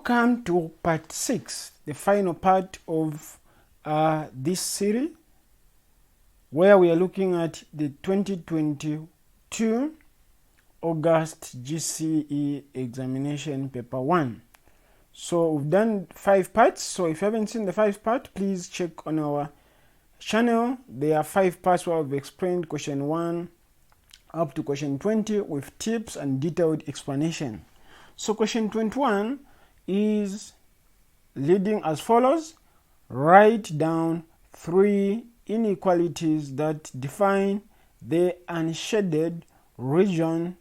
come to part 6, the final part of this series, where we are looking at the 2022 August GCE examination paper 1. So we've done 5 parts. So if you haven't seen the 5 part, please check on our channel. There are 5 parts where we've explained question 1 up to question 20 with tips and detailed explanation. So question 21 is leading as follows: write down 3 inequalities that define the unshaded region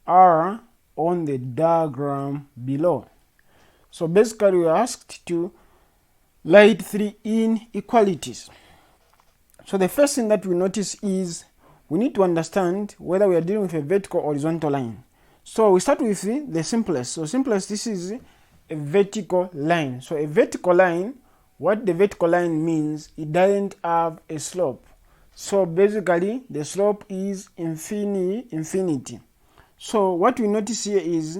R on the diagram below. So basically we are asked to write 3 inequalities. So the first thing that we notice is we need to understand whether we are dealing with a vertical or horizontal line. So we start with the simplest. So simplest, this is a vertical line. So a vertical line, what the vertical line means, it doesn't have a slope. So basically the slope is infinity. So what we notice here is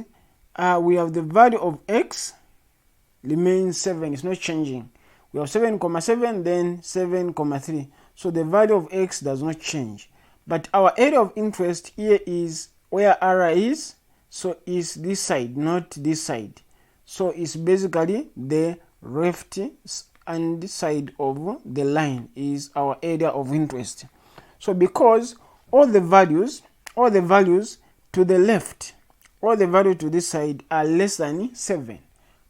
we have the value of x remains 7, it's not changing. We have 7,7, then 7,3. So the value of x does not change. But our area of interest here is where R is, so is this side, not this side. So it's basically the left hand side of the line is our area of interest. So because all the values to the left, all the values to this side are less than 7,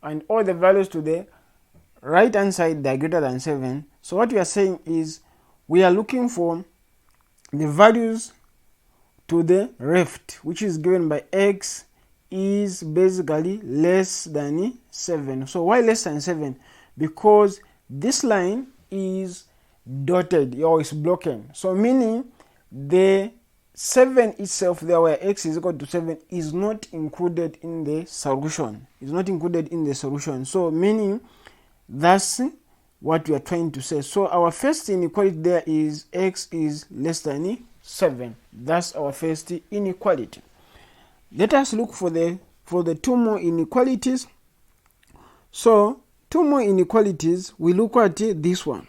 and all the values to the right hand side they are greater than 7. So what we are saying is we are looking for the values to the left, which is given by x is basically less than 7. So why less than 7? Because this line is dotted or is broken. So meaning the 7 itself there, where x is equal to 7, is not included in the solution. It's not included in the solution. So meaning that's what we are trying to say. So our first inequality there is x is less than 7. That's our first inequality. Let us look for the 2 more inequalities. So 2 more inequalities, we look at this one.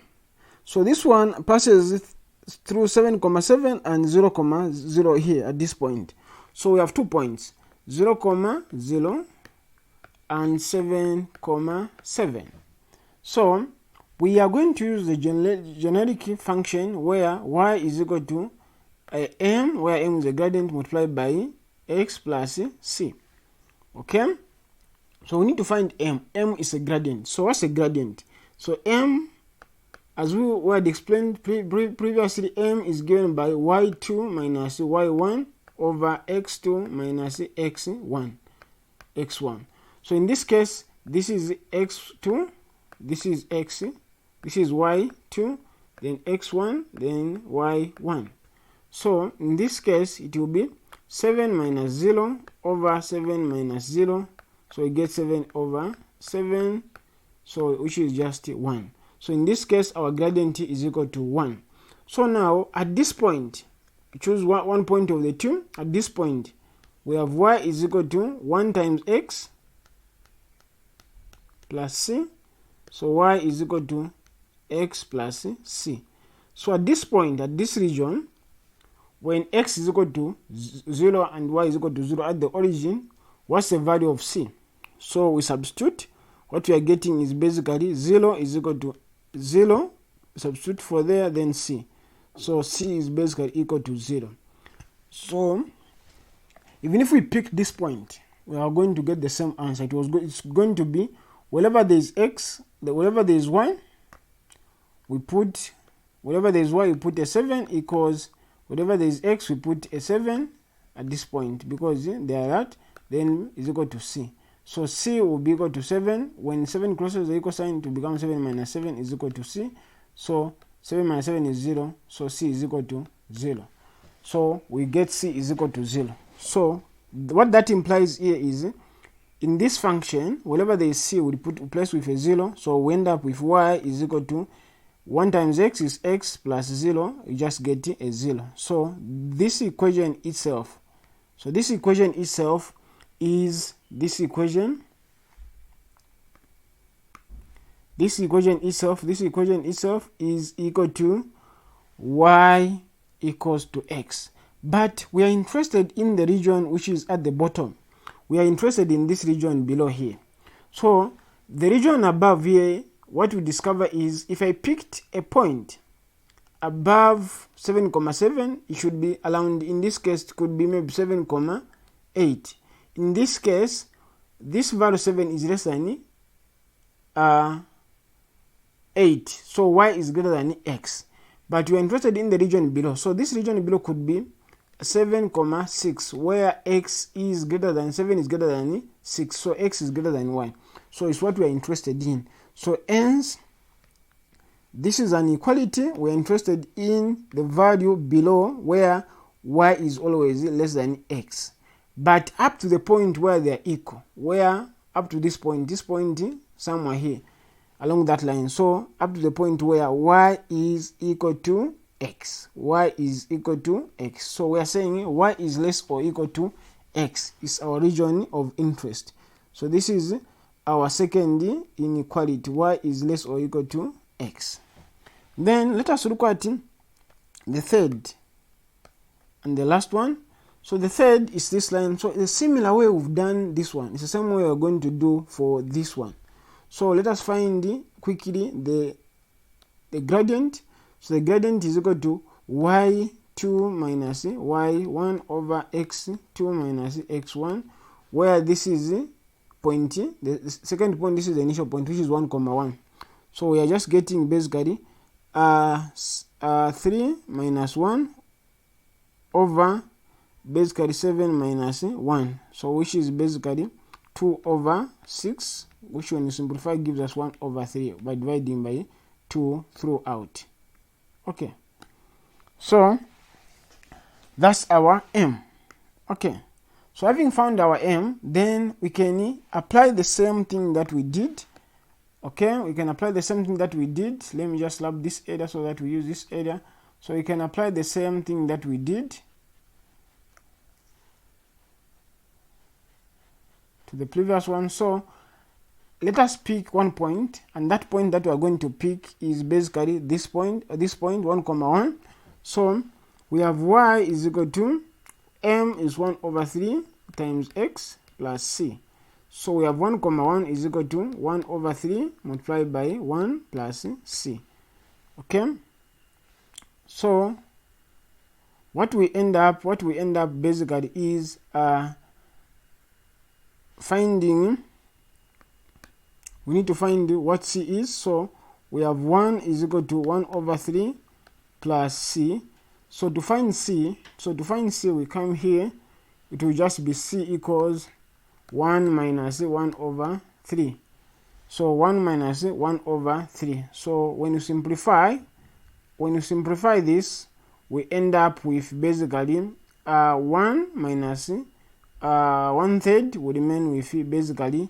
So this one passes through 7,7 and 0,0 here at this point. So we have 2 points, 0,0 and 7,7. So we are going to use the generic function where y is equal to m, where m is a gradient multiplied by x plus c. Okay, so we need to find m. M is a gradient. So what's a gradient? So m, as we had explained previously, m is given by y2 minus y1 over x2 minus x1. So in this case, this is x2, this is x, this is y2, then x1, then y1. So in this case, it will be 7 minus 0 over 7 minus 0. So we get 7 over 7, so which is just 1. So in this case, our gradient is equal to 1. So now at this point, choose one point of the 2. At this point, we have y is equal to 1 times x plus c. So y is equal to x plus c. So at this point, at this region, when x is equal to 0 and y is equal to 0 at the origin, what's the value of c? So we substitute. What we are getting is basically 0 is equal to 0. Substitute for there, then c. So c is basically equal to 0. So even if we pick this point, we are going to get the same answer. It's going to be wherever there is x, wherever there is y, we put, wherever there is y, we put a 7 equals whatever there is x, we put a 7 at this point, because they are that, then is equal to c. So c will be equal to 7. When 7 crosses the equal sign to become 7 minus 7 is equal to c. So 7 minus 7 is 0. So c is equal to 0. So we get c is equal to 0. So what that implies here is in this function, wherever there is c, we replace with a 0. So we end up with y is equal to 1 times x is x plus 0, you just get a 0. So this equation itself, is this equation this equation itself is equal to y equals to x. But we are interested in the region which is at the bottom. We are interested in this region below here. So the region above here, what we discover is if I picked a point above 7,7, it should be around, in this case it could be maybe 7,8. In this case, this value 7 is less than 8, so y is greater than x. But we are interested in the region below, so this region below could be 7,6, where x is greater than 7 is greater than 6, so x is greater than y. So it's what we are interested in. So hence, this is an equality. We are interested in the value below where y is always less than x. But up to the point where they are equal, where up to this point somewhere here along that line. So up to the point where y is equal to x. Y is equal to x. So we are saying y is less or equal to x is our region of interest. So this is our second inequality. Y is less or equal to x. Then let us look at the third and the last one. So the third is this line. So a similar way we've done this one. It's the same way we're going to do for this one. So let us find quickly the gradient. So the gradient is equal to y2 minus y1 over x2 minus x1, where this is point, the second point, this is the initial point, which is 1,1. So we are just getting basically 3 minus 1 over basically 7 minus 1, so which is basically 2 over 6, which when you simplify gives us 1 over 3 by dividing by 2 throughout. Okay, so that's our m. Okay, so having found our m, then we can apply the same thing that we did. Okay, we can apply the same thing that we did. Let me just slap this area so that we use this area. So we can apply the same thing that we did to the previous one. So let us pick one point, and that point that we are going to pick is basically this point 1,1. So we have y is equal to m is 1 over 3 times x plus c. So we have 1,1 is equal to 1 over 3 multiplied by 1 plus c. Okay, so what we end up basically is we need to find what c is. So we have 1 is equal to 1 over 3 plus c. So to find c, we come here, it will just be c equals 1 minus 1 over 3. So 1 minus 1 over 3. So when you simplify this, we end up with basically 1 minus 1/3 will remain with basically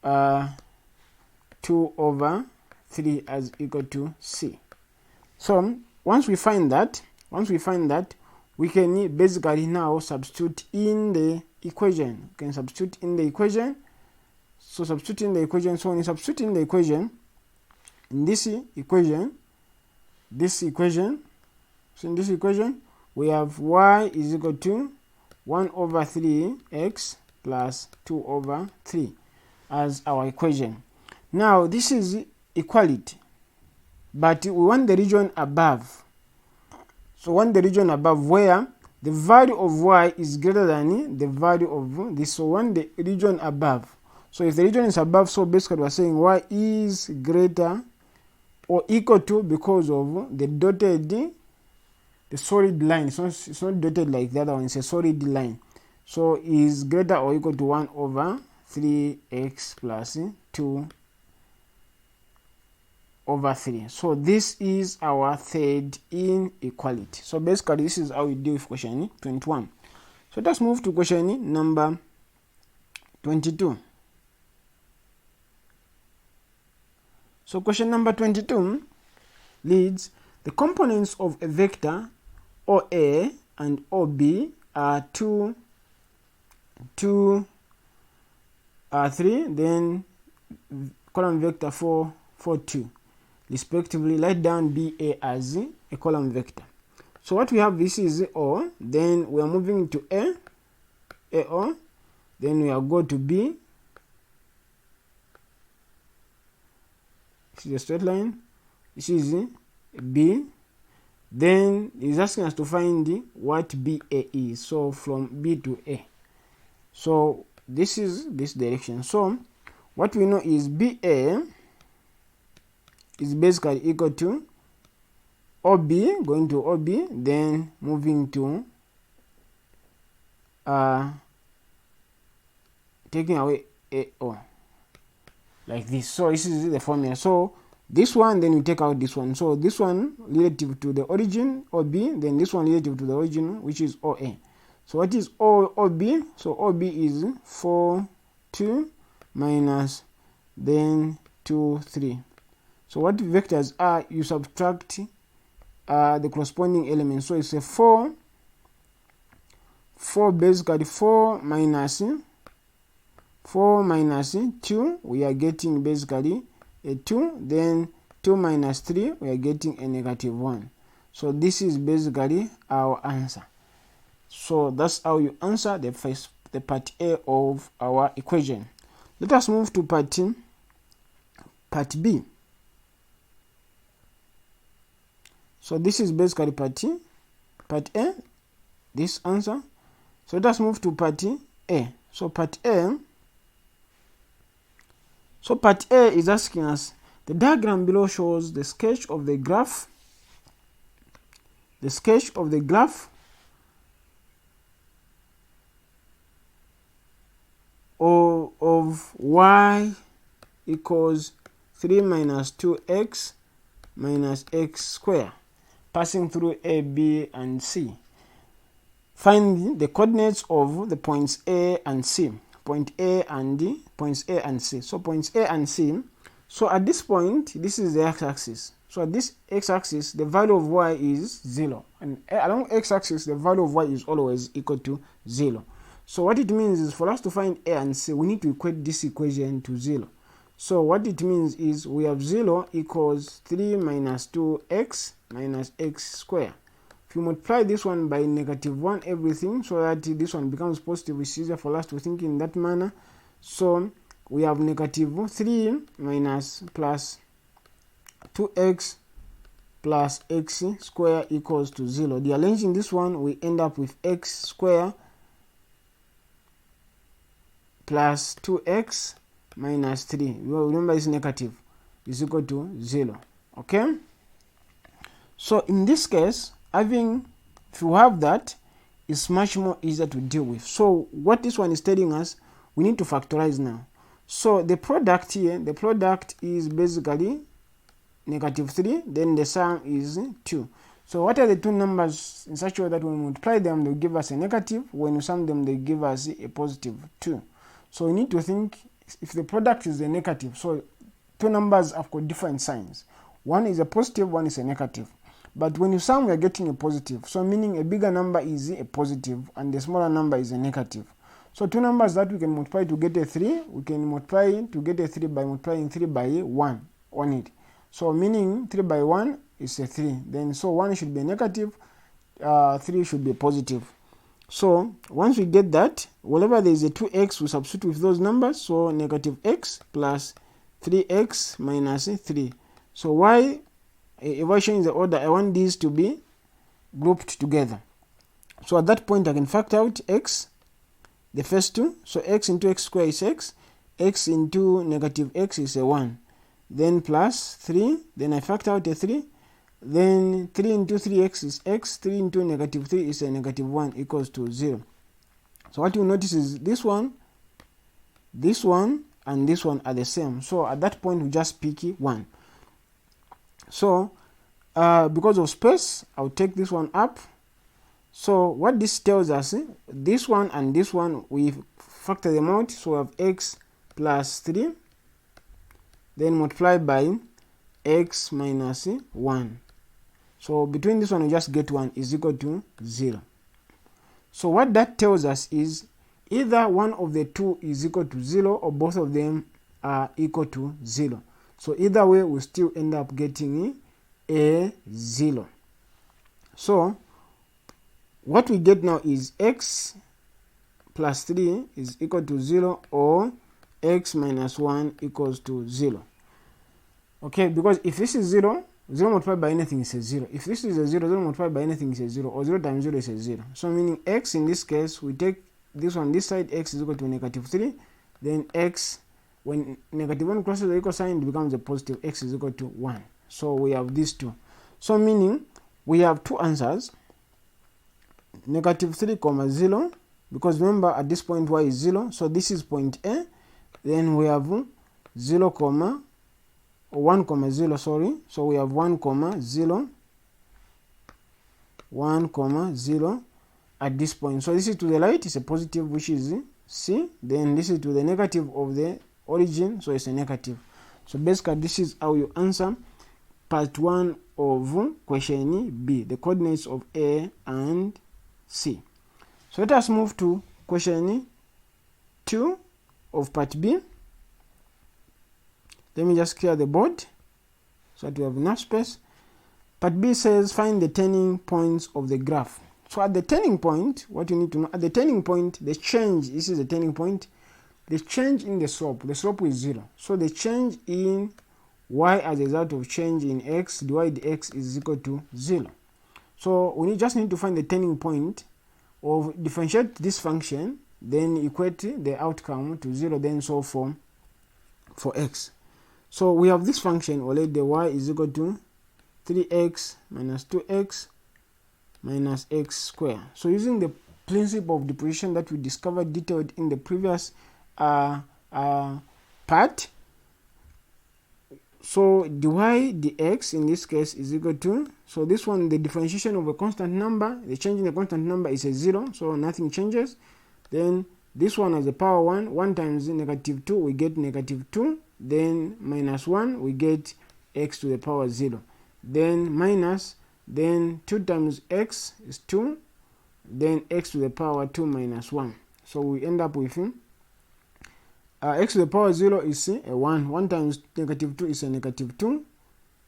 2 over 3 as equal to c. So once we find that, we can basically now substitute in the equation. We can substitute in the equation. So substitute in the equation. So when you substitute in the equation, in this equation, so in this equation, we have y is equal to 1 over 3x plus 2 over 3 as our equation. Now this is equality, but we want the region above. So we want the region above where the value of y is greater than the value of this. So we want the region above. So if the region is above, so basically we're saying y is greater or equal to, because of the dotted, the solid line. It's not dotted like the other one, it's a solid line. So is greater or equal to 1 over 3x plus 2 over 3. So this is our third inequality. So basically this is how we deal with question 21. So let's move to question number 22. So question number 22 reads, the components of a vector OA and OB are 2, 3, then column vector 4, 4, 2 respectively. Write down BA as a column vector. So what we have, this is O, then we are moving to AO, then we are going to B. This is a straight line. This is B. Then he's asking us to find what BA is. So from B to A. So this is this direction. So what we know is BA is basically equal to OB, going to OB, then moving to taking away AO, like this. So this is the formula. So this one, then we take out this one. So this one relative to the origin, OB, then this one relative to the origin, which is OA. So what is OB? So OB is 4, 2 minus then 2, 3. So what vectors are, you subtract the corresponding elements. So it's a 4 basically 4 minus 2, we are getting basically a 2, then 2 minus 3, we are getting a negative 1. So this is basically our answer. So that's how you answer the part A of our equation. Let us move to part B. So this is basically part A, this answer. So let us move to part A. So part A is asking us, the diagram below shows the sketch of the graph. Of y equals 3 minus 2x minus x squared, passing through A, B, and C. Find the coordinates of the points A and C. Points A and C. So points A and C. So at this point, this is the x-axis. So at this x-axis, the value of y is 0. And along x-axis, the value of y is always equal to 0. So what it means is, for us to find A and C, we need to equate this equation to 0. So what it means is, we have 0 equals 3 minus 2x minus x squared. If you multiply this one by negative 1 everything, so that this one becomes positive, it's easier for us to think in that manner. So we have negative 3 minus plus 2x plus x squared equals to 0. Rearranging this one, we end up with x squared plus 2x minus 3. Remember, it's negative, is equal to 0. Okay? So in this case, if you have that, it's much more easier to deal with. So what this one is telling us, we need to factorize now. So the product here, the product is basically negative 3, then the sum is 2. So what are the two numbers in such a way that when we multiply them, they'll give us a negative. When we sum them, they give us a positive 2. So we need to think, if the product is a negative, so two numbers have got different signs. One is a positive, one is a negative. But when you sum, we are getting a positive. So meaning a bigger number is a positive and the smaller number is a negative. So two numbers that we can multiply to get a 3, we can multiply to get a 3 by multiplying 3 by 1 on it. So meaning 3 by 1 is a 3. Then so 1 should be a negative, 3 should be a positive. So once we get that, whenever there is a 2x, we substitute with those numbers. So negative x plus 3x minus 3. So y, if I change the order, I want these to be grouped together. So at that point, I can factor out x, the first two. So x into x squared is x into negative x is a 1. Then plus 3, then I factor out a 3. Then 3 into 3x is x, 3 into negative 3 is a negative 1 equals to 0. So what you notice is this one, and this one are the same. So at that point, we just pick 1. So because of space, I'll take this one up. So what this tells us, this one and this one, we factor them out. So we have x plus 3, then multiply by x minus 1. So between this one, we just get 1 is equal to 0. So what that tells us is either one of the two is equal to 0 or both of them are equal to 0. So either way, we still end up getting a 0. So what we get now is x plus 3 is equal to 0, or x minus 1 equals to 0. Okay, because if this is 0, 0 multiplied by anything is a 0. If this is a 0, 0 multiplied by anything is a 0, or 0 times 0 is a 0. So meaning x in this case, we take this one, this side, x is equal to negative 3, then x, when negative 1 crosses the equal sign, it becomes a positive, x is equal to 1. So we have these two. So meaning we have two answers, negative 3 comma 0, because remember at this point y is 0, so this is point A. Then we have 0 comma 1 comma 0, sorry, so we have 1 comma 0, 1 comma 0 at this point. So this is to the right, it's a positive, which is C. Then this is to the negative of the origin, so it's a negative. So basically this is how you answer part 1 of question B, the coordinates of A and C. So let us move to question 2 of part B. Let me just clear the board so that we have enough space. Part B says find the turning points of the graph. So at the turning point, what you need to know, at the turning point, the change, this is the turning point, the change in the slope is 0. So the change in y as a result of change in x divided x is equal to 0. So we just need to find the turning point of differentiate this function, then equate the outcome to 0, then solve for x. So we have this function already, the y is equal to 3x minus 2x minus x squared. So using the principle of deposition that we discovered detailed in the previous part, so dy dx in this case is equal to, so this one, the differentiation of a constant number, the change in the constant number is a 0, so nothing changes. Then this one has a power 1 times negative 2, we get negative 2, then minus 1, we get x to the power 0, then minus, then 2 times x is 2, then x to the power 2 minus 1. So we end up with x to the power 0 is a 1. 1 times negative 2 is a negative 2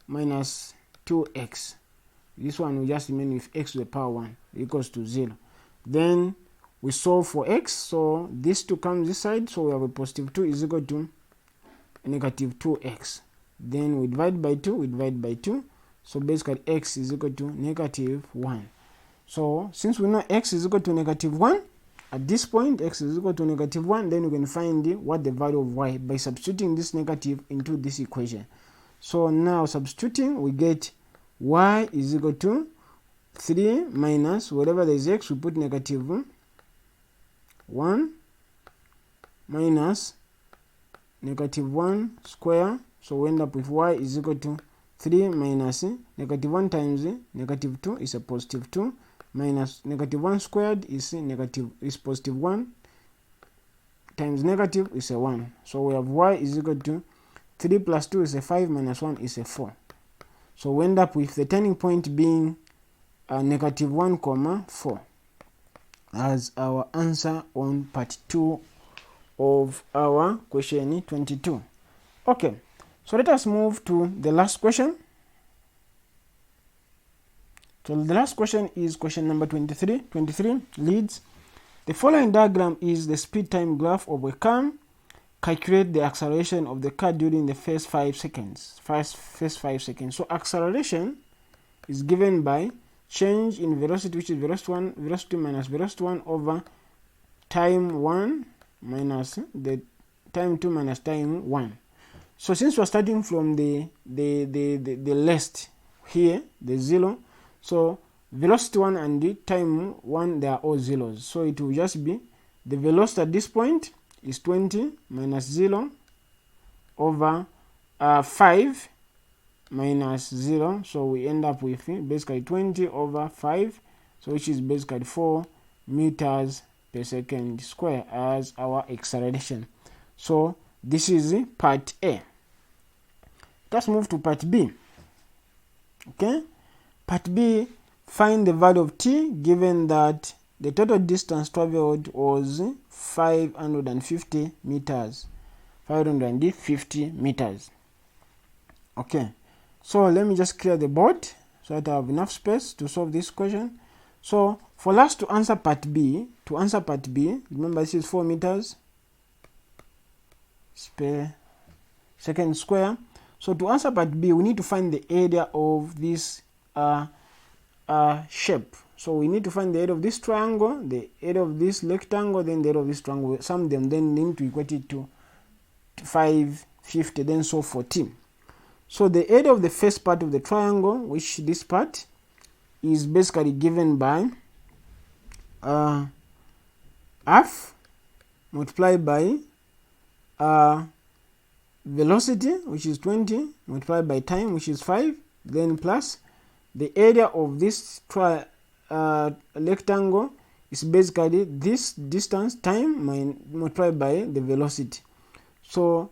minus 2x. This one will just remain with x to the power 1 equals to 0. Then we solve for x. So this 2 comes this side. So we have a positive 2 is equal to a negative 2x. Then we divide by 2. We divide by 2. So basically x is equal to negative 1. So since we know x is equal to negative 1, at this point x is equal to negative 1, then we can find what the value of y by substituting this negative into this equation. So now substituting, we get y is equal to 3 minus whatever there is x, we put negative 1 minus negative 1 square. So we end up with y is equal to 3 minus negative 1 times negative 2 is a positive 2, minus negative 1 squared is positive 1, times negative is a 1. So we have y is equal to 3 plus 2 is a 5 minus 1 is a 4. So we end up with the turning point being negative 1 comma 4 as our answer on part 2 of our question 22. Okay, so let us move to the last question. So the last question is question number 23. 23 leads, the following diagram is the speed time graph of a car. Calculate the acceleration of the car during the first 5 seconds. First 5 seconds. So acceleration is given by change in velocity, which is velocity minus velocity 1 over time 1 minus the time 2 minus time 1. So since we're starting from the left here, the 0, so velocity 1 and the time 1, they are all zeros. So it will just be the velocity at this point is 20 minus 0 over 5 minus 0. So we end up with basically 20 over 5, so which is basically 4 meters per second square as our acceleration. So this is part A. Let's move to part B. Okay, part B, find the value of t given that the total distance traveled was 550 meters. 550 meters. Okay, so let me just clear the board so that I have enough space to solve this question. So for us to answer part B, remember this is 4 meters per second square. So to answer part B, we need to find the area of this shape. So we need to find the area of this triangle, the area of this rectangle, then the area of this triangle. Sum them, then need to equate it to 550, then solve for T. So the area of the first part of the triangle, which this part, is basically given by half multiplied by velocity, which is 20, multiplied by time, which is 5, then plus the area of this rectangle is basically this distance, time, multiplied by the velocity. So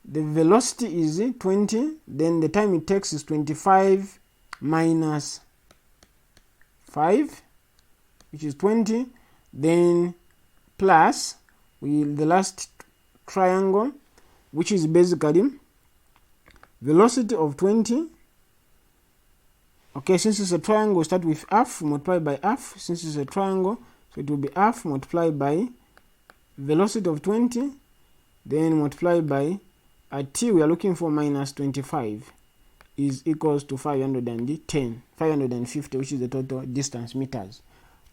the velocity is 20, then the time it takes is 25 minus 5, which is 20, then plus the last triangle, which is basically velocity of 20. Okay, since it's a triangle, we start with half multiplied by half. Since it's a triangle, so it will be half multiplied by velocity of 20, then multiplied by t we are looking for minus 25 is equals to 550, which is the total distance meters.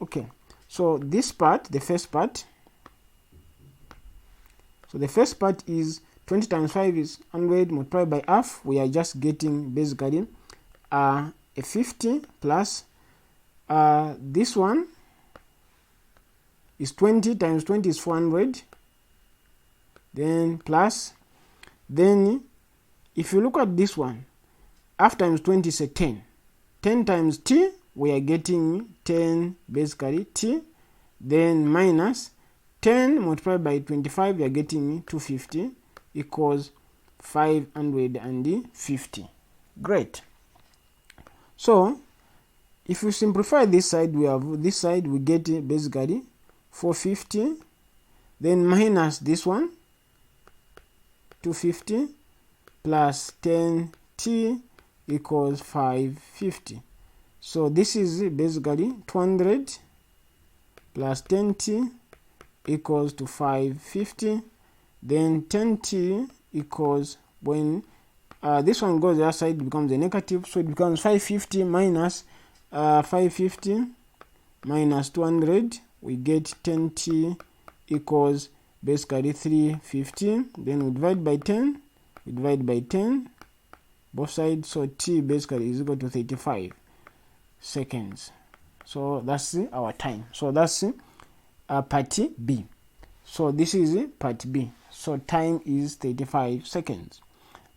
Okay, so this part, the first part, so the first part is 20 times 5 is 100 multiplied by half. We are just getting basically a 50 plus this one is 20 times 20 is 400, then plus, then if you look at this one, half times 20 is a 10 times t, we are getting 10 basically t, then minus 10 multiplied by 25, we are getting 250 equals 550. Great. So if we simplify this side, we have this side, we get basically 450, then minus this one 250 plus 10t equals 550. So this is basically 200 plus 10t equals to 550, then 10t equals, when this one goes the other side, it becomes a negative, so it becomes 550 minus 550 minus 200, we get 10t equals basically 350, then we divide by 10, both sides, so t basically is equal to 35 seconds. So that's our time. So that's part B. So this is part B. So time is 35 seconds.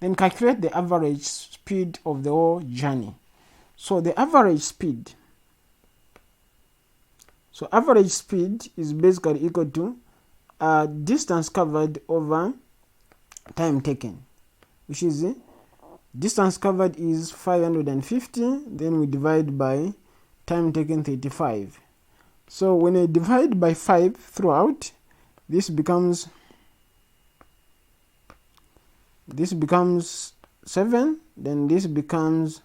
Then calculate the average speed of the whole journey. So the average speed, is basically equal to distance covered over time taken, which is distance covered is 550, then we divide by time taken 35. So when I divide by 5 throughout, this becomes 7, then this becomes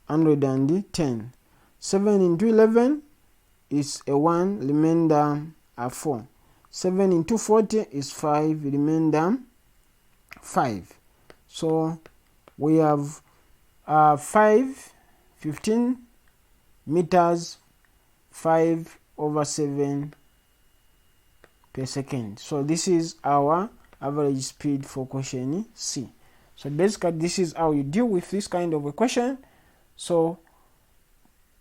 110. 7 into 11 is a 1, remainder a 4. 7 into 40 is 5, remainder 5. So we have 15 meters 5/7 per second. So this is our average speed for question C. So basically this is how you deal with this kind of a question. So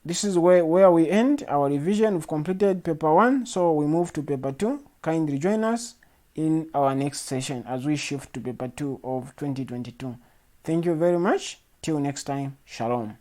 this is where we end our revision. We've completed paper 1, so we move to paper 2. Kindly join us in our next session as we shift to paper 2 of 2022. Thank you very much. Till next time, shalom.